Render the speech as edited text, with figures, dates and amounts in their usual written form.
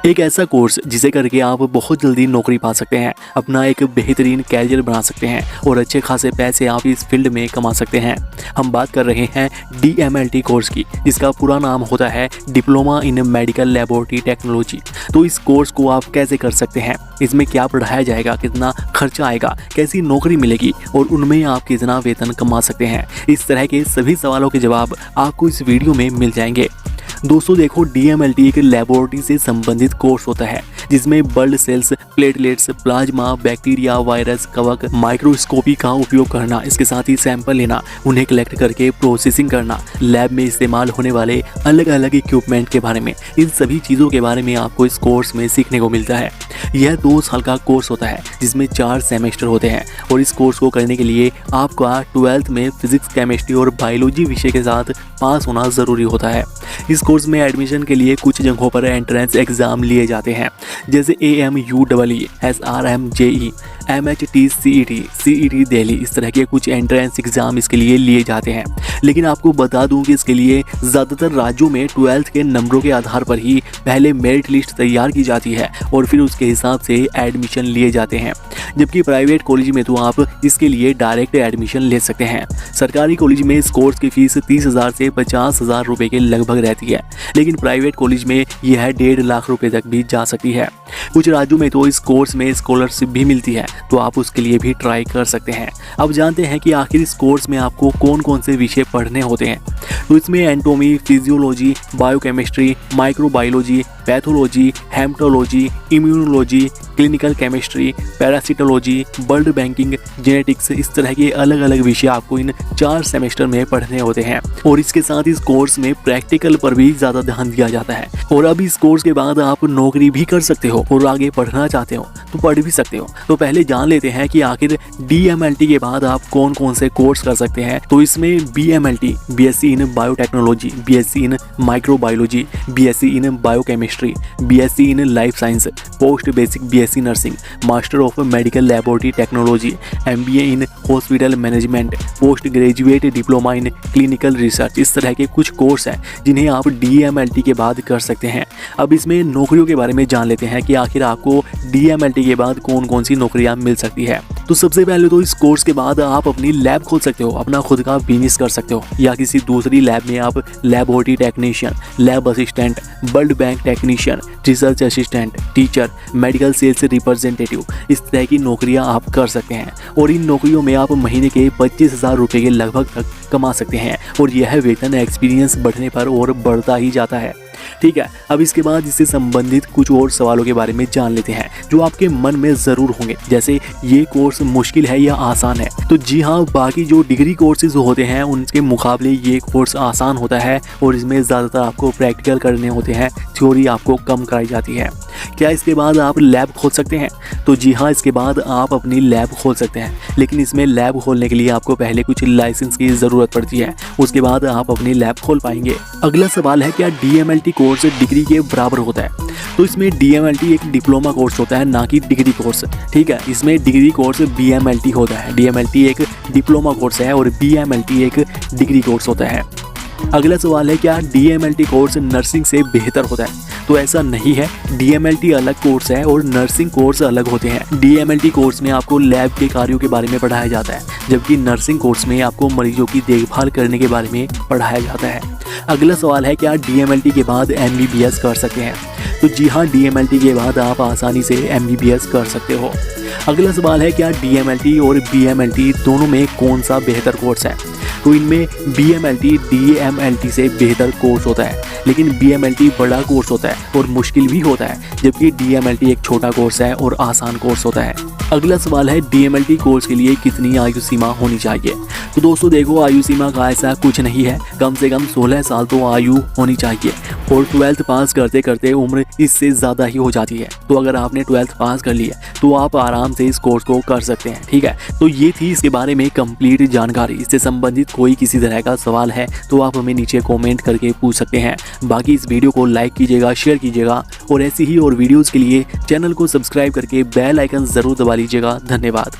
एक ऐसा कोर्स जिसे करके आप बहुत जल्दी नौकरी पा सकते हैं, अपना एक बेहतरीन कैरियर बना सकते हैं और अच्छे खासे पैसे आप इस फील्ड में कमा सकते हैं। हम बात कर रहे हैं DMLT कोर्स की, जिसका पूरा नाम होता है diploma in medical laboratory technology. तो इस कोर्स को आप कैसे कर सकते हैं, इसमें क्या पढ़ाया जाएगा, कितना खर्चा आएगा, कैसी नौकरी मिलेगी और उनमें आप कितना वेतन कमा सकते हैं, इस तरह के सभी सवालों के जवाब आपको इस वीडियो में मिल जाएंगे। दोस्तों देखो, DMLT एक लेबोरेटरी से संबंधित कोर्स होता है जिसमें blood cells, platelets, plasma, bacteria, virus, कवक, माइक्रोस्कोपी का उपयोग करना, इसके साथ ही सैंपल लेना, उन्हें कलेक्ट करके प्रोसेसिंग करना, लैब में इस्तेमाल होने वाले अलग अलग इक्विपमेंट के बारे में, इन सभी चीज़ों के बारे में आपको इस कोर्स में सीखने को मिलता है। यह 2 साल का कोर्स होता है जिसमें 4 सेमेस्टर होते हैं और इस कोर्स को करने के लिए आपका 12th में फिजिक्स, केमिस्ट्री और बायोलॉजी विषय के साथ पास होना ज़रूरी होता है। इस कोर्स में एडमिशन के लिए कुछ जगहों पर एंट्रेंस एग्ज़ाम लिए जाते हैं, जैसे AMUEE, SRM JEE, MHT CET, CET Delhi, इस तरह के कुछ एंट्रेंस एग्ज़ाम इसके लिए लिए जाते हैं। लेकिन आपको बता दूं कि इसके लिए ज़्यादातर राज्यों में 12th के नंबरों के आधार पर ही पहले मेरिट लिस्ट तैयार की जाती है और फिर उसके हिसाब से एडमिशन लिए जाते हैं, जबकि प्राइवेट कॉलेज में तो आप इसके लिए डायरेक्ट एडमिशन ले सकते हैं। सरकारी कॉलेज में इस कोर्स की फ़ीस 30,000 से 50,000 रुपये के लगभग रहती है, लेकिन प्राइवेट कॉलेज में यह 1.5 लाख रुपये तक भी जा सकती है। कुछ राज्यों में तो इस कोर्स में स्कॉलरशिप भी मिलती है, तो आप उसके लिए भी ट्राई कर सकते हैं। अब जानते हैं कि आखिर इस कोर्स में आपको कौन कौन से विषय पढ़ने होते हैं। तो इसमें anatomy, physiology, biochemistry, microbiology, pathology, haematology, immunology, clinical chemistry, parasitology, blood banking, genetics, इस तरह के अलग अलग विषय आपको इन 4 सेमेस्टर में पढ़ने होते हैं। और इसके साथ इस कोर्स में प्रैक्टिकल पर भी ज़्यादा ध्यान दिया जाता है। और अब इस कोर्स के बाद आप नौकरी भी कर सकते हो और आगे पढ़ना चाहते हो तो पढ़ भी सकते हो। तो पहले जान लेते हैं कि आखिर DMLT के बाद आप कौन कौन से कोर्स कर सकते हैं। तो इसमें BMLT, BSc in biotechnology, BSc in microbiology, BSc in biochemistry, BSc in life science, post basic BSc nursing, master of medical laboratory technology, MBA in hospital management, post graduate diploma in clinical research, इस तरह के कुछ course हैं जिन्हें आप DMLT के बाद कर सकते हैं। अब इसमें नौकरियों के बारे में जान लेते हैं कि आखिर आपको DMLT के बाद कौन कौन सी नौकरियां मिल सकती है। तो सबसे पहले तो इस कोर्स के बाद आप अपनी लैब खोल सकते हो, अपना खुद का बिजनेस कर सकते हो, या किसी दूसरी लैब में आप laboratory technician, lab assistant, blood bank technician, research assistant, teacher, medical sales representative, इस तरह की नौकरियां आप कर सकते हैं। और इन नौकरियों में आप महीने के 25,000 रुपये के लगभग तक कमा सकते हैं और यह वेतन एक्सपीरियंस बढ़ने पर और बढ़ता ही जाता है। ठीक है, अब इसके बाद इससे संबंधित कुछ और सवालों के बारे में जान लेते हैं जो आपके मन में ज़रूर होंगे, जैसे ये कोर्स मुश्किल है या आसान है। तो जी हाँ, बाकी जो डिग्री कोर्सेज होते हैं उनके मुकाबले ये कोर्स आसान होता है और इसमें ज़्यादातर आपको प्रैक्टिकल करने होते हैं, थ्योरी आपको कम कराई जाती है। क्या इसके बाद आप लैब खोल सकते हैं? तो जी हाँ, इसके बाद आप अपनी लैब खोल सकते हैं, लेकिन इसमें लैब खोलने के लिए आपको पहले कुछ लाइसेंस की ज़रूरत पड़ती है, उसके बाद आप अपनी लैब खोल पाएंगे। अगला सवाल है, क्या DMLT कोर्स डिग्री के बराबर होता है? तो इसमें DMLT एक डिप्लोमा कोर्स होता है, ना कि डिग्री कोर्स। ठीक है, इसमें डिग्री कोर्स BMLT होता है। DMLT एक डिप्लोमा कोर्स है और BMLT एक डिग्री कोर्स होता है। अगला सवाल है, क्या DMLT कोर्स नर्सिंग से बेहतर होता है? तो ऐसा नहीं है, DMLT अलग कोर्स है और नर्सिंग कोर्स अलग होते हैं। DMLT कोर्स में आपको लैब के कार्यों के बारे में पढ़ाया जाता है, जबकि नर्सिंग कोर्स में आपको मरीजों की देखभाल करने के बारे में पढ़ाया जाता है। अगला सवाल है, क्या DMLT के बाद MBBS कर सकते हैं? तो जी हाँ, DMLT के बाद आप आसानी से MBBS कर सकते हो। अगला सवाल है, क्या DMLT और BMLT दोनों में कौन सा बेहतर कोर्स है? तो इनमें BMLT DMLT से बेहतर कोर्स होता है, लेकिन BMLT बड़ा कोर्स होता है और मुश्किल भी होता है, जबकि DMLT एक छोटा कोर्स है और आसान कोर्स होता है। अगला सवाल है, DMLT कोर्स के लिए कितनी आयु सीमा होनी चाहिए? तो दोस्तों देखो, आयु सीमा का ऐसा कुछ नहीं है, कम से कम 16 साल तो आयु होनी चाहिए और 12th पास करते करते उम्र इससे ज़्यादा ही हो जाती है। तो अगर आपने 12th पास कर लिया तो आप आराम से इस कोर्स को कर सकते हैं। ठीक है, तो ये थी इसके बारे में कंप्लीट जानकारी। इससे संबंधित कोई किसी तरह का सवाल है तो आप हमें नीचे कमेंट करके पूछ सकते हैं। बाकी इस वीडियो को लाइक कीजिएगा, शेयर कीजिएगा और ऐसी ही और वीडियोज़ के लिए चैनल को सब्सक्राइब करके बेल आइकन ज़रूर दबा लीजिएगा। धन्यवाद।